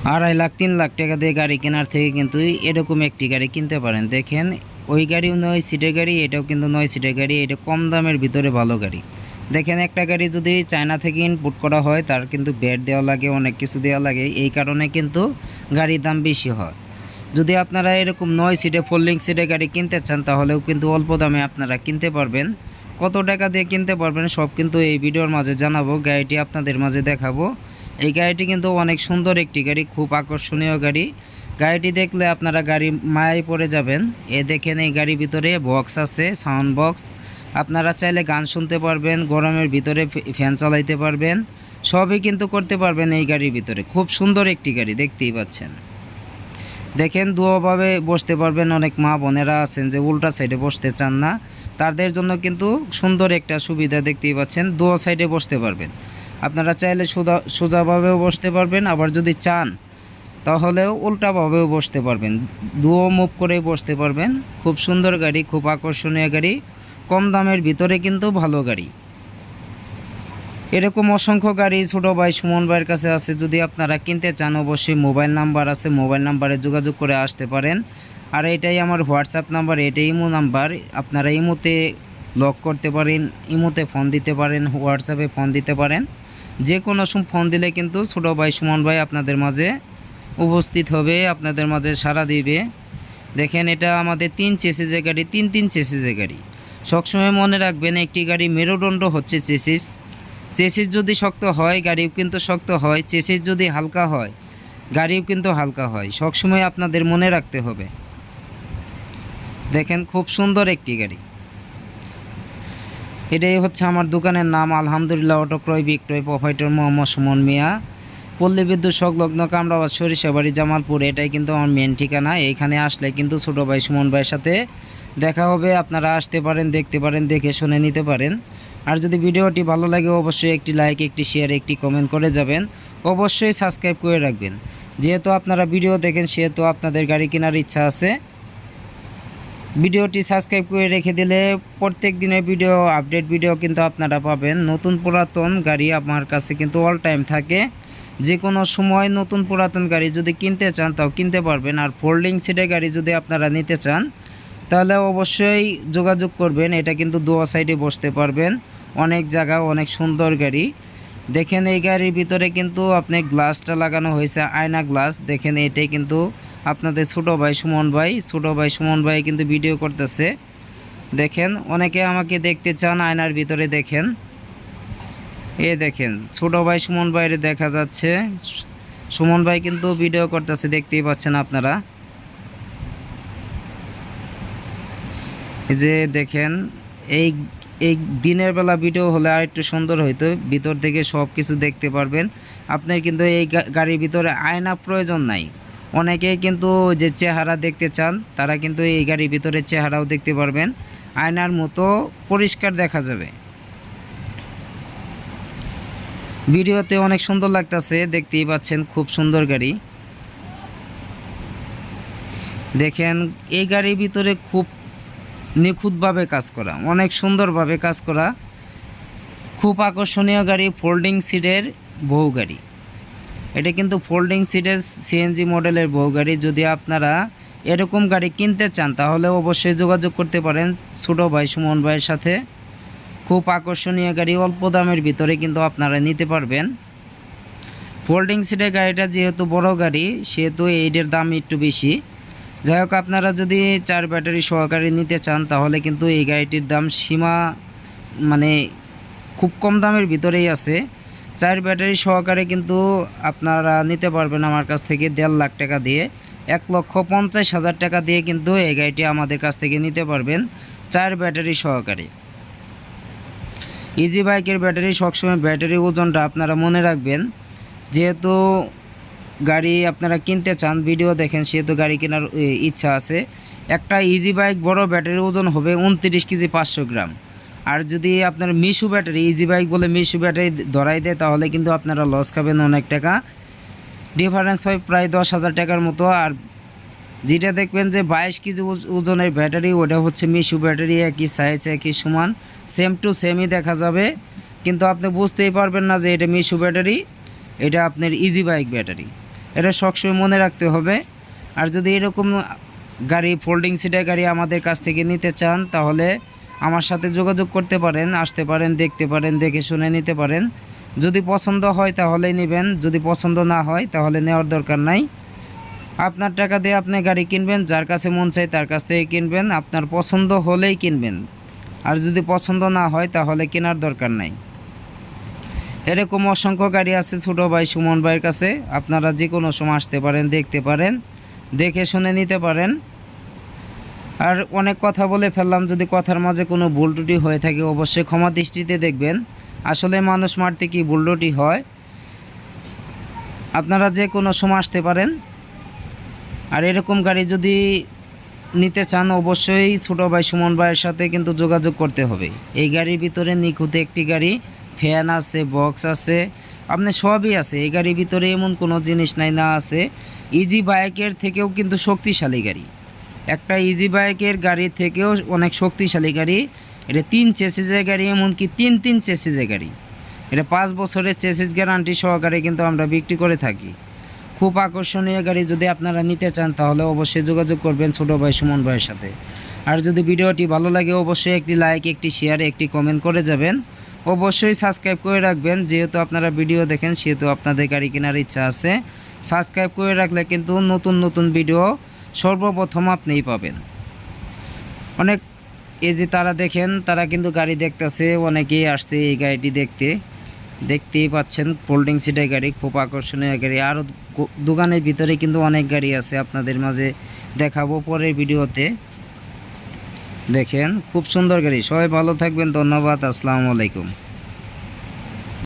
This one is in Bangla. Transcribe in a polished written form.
2.5 লাখ 3 লাখ টাকা দিয়ে গাড়ি কেনার থেকে কিন্তু এরকম একটি গাড়ি কিনতে পারেন। দেখেন ওই গাড়িও 9 সিটের গাড়ি, এটাও কিন্তু 9 সিটের গাড়ি। এটা কম দামের ভিতরে ভালো গাড়ি। দেখেন একটা গাড়ি যদি চায়না থেকে ইনপুট করা হয় তার কিন্তু ব্যাট দেওয়া লাগে, অনেক কিছু দেওয়া লাগে, এই কারণে কিন্তু গাড়ির দাম বেশি হয়। যদি আপনারা এরকম 9 সিটে ফোল্ডিং সিটে গাড়ি কিনতে চান তাহলেও কিন্তু অল্প দামে আপনারা কিনতে পারবেন। কত টাকা দিয়ে কিনতে পারবেন সব কিন্তু এই ভিডিওর মাঝে জানাবো, গাড়িটি আপনাদের মাঝে দেখাবো। এই গাড়িটি কিন্তু অনেক সুন্দর একটি গাড়ি, খুব আকর্ষণীয় গাড়ি। গাড়িটি দেখলে আপনারা গাড়ি মায়ায় পড়ে যাবেন। দেখেন এই গাড়ির ভিতরে বক্স আছে, সাউন্ড বক্স। আপনারা চাইলে গান শুনতে পারবেন, গরমের ভিতরে ফ্যান চালাইতে পারবেন, সবই কিন্তু করতে পারবেন এই গাড়ির ভিতরে। খুব সুন্দর একটি গাড়ি, দেখতেই পাচ্ছেন। দেখেন দুভাবে বসতে পারবেন। অনেক মা বোনেরা আছেন যে উল্টা সাইডে বসতে চান না, তাদের জন্য কিন্তু সুন্দর একটা সুবিধা, দেখতেই পাচ্ছেন। দু সাইডে বসতে পারবেন। আপনারা চাইলে সোজাভাবেও বসতে পারবেন, আবার যদি চান তাহলেও উল্টাভাবেও বসতে পারবেন, দুও মুভ করে বসতে পারবেন। খুব সুন্দর গাড়ি, খুব আকর্ষণীয় গাড়ি, কম দামের ভিতরে কিন্তু ভালো গাড়ি। এরকম অসংখ্য গাড়ি ছোটো ভাই সুমন ভাইয়ের কাছে আছে। যদি আপনারা কিনতে চান অবশ্যই মোবাইল নাম্বার আছে, মোবাইল নাম্বারে যোগাযোগ করে আসতে পারেন। আর এটাই আমার হোয়াটসঅ্যাপ নাম্বার, এটাই ইমো নাম্বার। আপনারা ইমোতে লক করতে পারেন, ইমোতে ফোন দিতে পারেন, হোয়াটসঅ্যাপে ফোন দিতে পারেন। যে কোনো সময় ফোন দিলে কিন্তু ছোটো ভাই সুমন ভাই আপনাদের মাঝে উপস্থিত হবে, আপনাদের মাঝে সাড়া দিবে। দেখেন এটা আমাদের 3 চেসিসের গাড়ি, 3 চেসিসের গাড়ি। সবসময় মনে রাখবেন একটি গাড়ি মেরুদণ্ড হচ্ছে চেসিস। চেসিস যদি শক্ত হয় গাড়িও কিন্তু শক্ত হয়, চেসিস যদি হালকা হয় গাড়িও কিন্তু হালকা হয়। সবসময় আপনাদের মনে রাখতে হবে। দেখেন খুব সুন্দর একটি গাড়ি। এটাই হচ্ছে আমার দোকানের নাম, আলহামদুলিল্লাহ অটো ক্রয় বিক্রয়, প্রোপাইটর মোহাম্মদ সুমন মিয়া, পল্লী বিদ্যুৎ সংলগ্ন কামরাবাদ সরিষাবাড়ি জামালপুর। এটাই কিন্তু আমার মেন ঠিকানা। এইখানে আসলে কিন্তু ছোটো ভাই সুমন ভাইয়ের সাথে দেখা হবে। আপনারা আসতে পারেন, দেখতে পারেন, দেখে শুনে নিতে পারেন। আর যদি ভিডিওটি ভালো লাগে অবশ্যই একটি লাইক, একটি শেয়ার, একটি কমেন্ট করে যাবেন। অবশ্যই সাবস্ক্রাইব করে রাখবেন। যেহেতু আপনারা ভিডিও দেখেন সেহেতু আপনাদের গাড়ি কেনার ইচ্ছা আছে। ভিডিওটি সাবস্ক্রাইব করে রেখে দিলে প্রত্যেক দিনের ভিডিও, আপডেট ভিডিও কিন্তু আপনারা পাবেন। নতুন পুরাতন গাড়ি আমার কাছে কিন্তু অল টাইম থাকে। যে কোনো সময় নতুন পুরাতন গাড়ি যদি কিনতে চান তাও কিনতে পারবেন। আর ফোল্ডিং সিটের গাড়ি যদি আপনারা নিতে চান তাহলে অবশ্যই যোগাযোগ করবেন। এটা কিন্তু দুয়া সাইডে বসতে পারবেন, অনেক জায়গা, অনেক সুন্দর গাড়ি। দেখেন এই গাড়ির ভিতরে কিন্তু আপনি গ্লাসটা লাগানো হয়েছে, আয়না গ্লাস। দেখেন এটাই কিন্তু আপনাদের ছোটো ভাই সুমন ভাই কিন্তু ভিডিও করতেছে। দেখেন অনেকে আমাকে দেখতে চান আয়নার ভিতরে। দেখেন দেখেন ছোটো ভাই সুমন ভাইয়ের দেখা যাচ্ছে। সুমন ভাই কিন্তু ভিডিও করতেছে, দেখতেই পাচ্ছেন আপনারা। যে দেখেন এই এই দিনের বেলা ভিডিও হলে আর একটু সুন্দর হইতো, ভিতর থেকে সব কিছু দেখতে পারবেন। আপনার কিন্তু এই গাড়ির ভিতরে আয়না প্রয়োজন নাই। অনেকেই কিন্তু যে চেহারা দেখতে চান তারা কিন্তু এই গাড়ির ভিতরে চেহারাও দেখতে পারবেন, আয়নার মতো পরিষ্কার দেখা যাবে। ভিডিওতে অনেক সুন্দর লাগতেছে, দেখতেই পাচ্ছেন, খুব সুন্দর গাড়ি। দেখেন এই গাড়ির ভিতরে খুব নিখুঁতভাবে কাজ করা, অনেক সুন্দরভাবে কাজ করা, খুব আকর্ষণীয় গাড়ি। ফোল্ডিং সিটের বহু গাড়ি, এটা কিন্তু ফোল্ডিং সিটের সিএনজি মডেলের বহু গাড়ি। যদি আপনারা এরকম গাড়ি কিনতে চান তাহলে অবশ্যই যোগাযোগ করতে পারেন ছোটো ভাই সুমন ভাইয়ের সাথে। খুব আকর্ষণীয় গাড়ি, অল্প দামের ভিতরে কিন্তু আপনারা নিতে পারবেন। ফোল্ডিং সিটের গাড়িটা যেহেতু বড় গাড়ি সেহেতু এইটার দাম একটু বেশি। যাই হোক, আপনারা যদি 4 ব্যাটারি সহকারে নিতে চান তাহলে কিন্তু এই গাড়িটির দাম সীমা মানে খুব কম দামের ভিতরেই আছে। 4 ব্যাটারি সহকারে কিন্তু আপনারা নিতে পারবেন আমার কাছ থেকে 1.5 লাখ টাকা দিয়ে, 1,50,000 টাকা দিয়ে কিন্তু এই গাড়িটি আমাদের কাছ থেকে নিতে পারবেন 4 ব্যাটারি সহকারে। ইজি বাইকের ব্যাটারি সবসময় ব্যাটারি ওজনটা আপনারা মনে রাখবেন। যেহেতু গাড়ি আপনারা কিনতে চান, ভিডিও দেখেন, সেহেতু গাড়ি কেনার ইচ্ছা আছে। একটা ইজি বাইক বড় ব্যাটারির ওজন হবে 29 কেজি 500 গ্রাম। আর যদি আপনার মিশু ব্যাটারি, ইজি বাইক বলে মিশু ব্যাটারি ধরাই দেয় তাহলে কিন্তু আপনারা লস খাবেন অনেক টাকা। ডিফারেন্স হয় প্রায় 10,000 টাকার মতো। আর যেটা দেখবেন যে 22 কেজি ওজনের ব্যাটারি, ওটা হচ্ছে মিশু ব্যাটারি, একই সাইজ, একই সমান, সেম টু সেমই দেখা যাবে, কিন্তু আপনি বুঝতেই পারবেন না যে এটা মিশু ব্যাটারি, এটা আপনার ইজি বাইক ব্যাটারি। এটা সবসময় মনে রাখতে হবে। আর যদি এরকম গাড়ি ফোল্ডিং সিটের গাড়ি আমাদের কাছ থেকে নিতে চান তাহলে আমার সাথে যোগাযোগ করতে পারেন, আসতে পারেন, দেখতে পারেন, দেখে শুনে নিতে পারেন। যদি পছন্দ হয় তাহলেই নেবেন, যদি পছন্দ না হয় তাহলে নেওয়ার দরকার নাই। আপনার টাকা দিয়ে আপনি গাড়ি কিনবেন, যার কাছে মন চায় তার কাছ থেকে কিনবেন, আপনার পছন্দ হলেই কিনবেন। আর যদি পছন্দ না হয় তাহলে কেনার দরকার নাই। এরকম অসংখ্য গাড়ি আছে ছোটো ভাই সুমন ভাইয়ের কাছে, আপনারা যে কোনো সময় আসতে পারেন, দেখতে পারেন, দেখে শুনে নিতে পারেন। আর অনেক কথা বলে ফেললাম, যদি কথার মাঝে কোনো ভুল ত্রুটি হয়ে থাকে অবশ্যই ক্ষমা দৃষ্টিতে দেখবেন। আসলে মানুষ মারতে কি ভুল ত্রুটি হয়। আপনারা যে কোনো সময় আসতে পারেন। আর এরকম গাড়ি যদি নিতে চান অবশ্যই ছোটো ভাই সুমন ভাইয়ের সাথে কিন্তু যোগাযোগ করতে হবে। এই গাড়ির ভিতরে নিখুঁত একটি গাড়ি, ফ্যান আছে, বক্স আছে, আপনি সবই আছে। এই গাড়ির ভিতরে এমন কোনো জিনিস নাই না আছে। ইজি বাইকের থেকেও কিন্তু শক্তিশালী গাড়ি, একটা ইজি বাইকের গাড়ির থেকেও অনেক শক্তিশালী গাড়ি। এটা 3 চেসিসের গাড়ি, এমনকি তিন চেসিসের গাড়ি। এটা 5 বছরের চেসিস গ্যারান্টি সহকারে কিন্তু আমরা বিক্রি করে থাকি। খুব আকর্ষণীয় গাড়ি, যদি আপনারা নিতে চান তাহলে অবশ্যই যোগাযোগ করবেন ছোটো ভাই সুমন ভাইয়ের সাথে। আর যদি ভিডিওটি ভালো লাগে অবশ্যই একটি লাইক, একটি শেয়ার, একটি কমেন্ট করে যাবেন। অবশ্যই সাবস্ক্রাইব করে রাখবেন, যেহেতু আপনারা ভিডিও দেখেন সেহেতু আপনাদের গাড়ি কেনার ইচ্ছা আছে। সাবস্ক্রাইব করে রাখলে কিন্তু নতুন নতুন ভিডিও সর্বপ্রথম আপনিই পাবেন। অনেক এই যে তারা দেখেন, তারা কিন্তু গাড়ি দেখতেছে, অনেকেই আসছে এই গাড়িটি দেখতেই পাচ্ছেন ফোল্ডিং সিটের গাড়ি, খুব আকর্ষণীয় গাড়ি। আরও দোকানের ভিতরে কিন্তু অনেক গাড়ি আছে, আপনাদের মাঝে দেখাবো পরের ভিডিওতে। দেখেন খুব সুন্দর গাড়ি। সবাই ভালো থাকবেন, ধন্যবাদ, আসসালামু আলাইকুম।